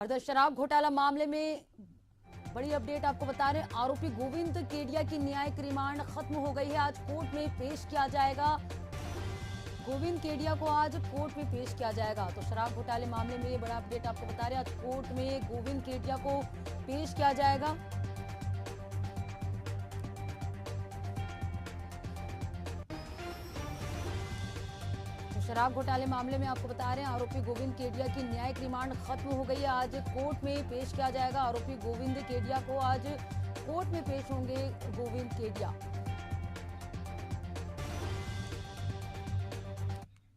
और शराब घोटाला मामले में बड़ी अपडेट आपको बता रहे हैं। आरोपी गोविंद केडिया की न्यायिक रिमांड खत्म हो गई है। आज कोर्ट में पेश किया जाएगा। गोविंद केडिया को आज कोर्ट में पेश किया जाएगा। तो शराब घोटाले मामले में ये बड़ा अपडेट आपको बता रहे हैं। आज कोर्ट में गोविंद केडिया को पेश किया जाएगा। शराब घोटाले मामले में आपको बता रहे हैं, आरोपी गोविंद केडिया की न्यायिक रिमांड खत्म हो गई है। आज कोर्ट में पेश किया जाएगा। आरोपी गोविंद केडिया को आज कोर्ट में पेश होंगे गोविंद केडिया।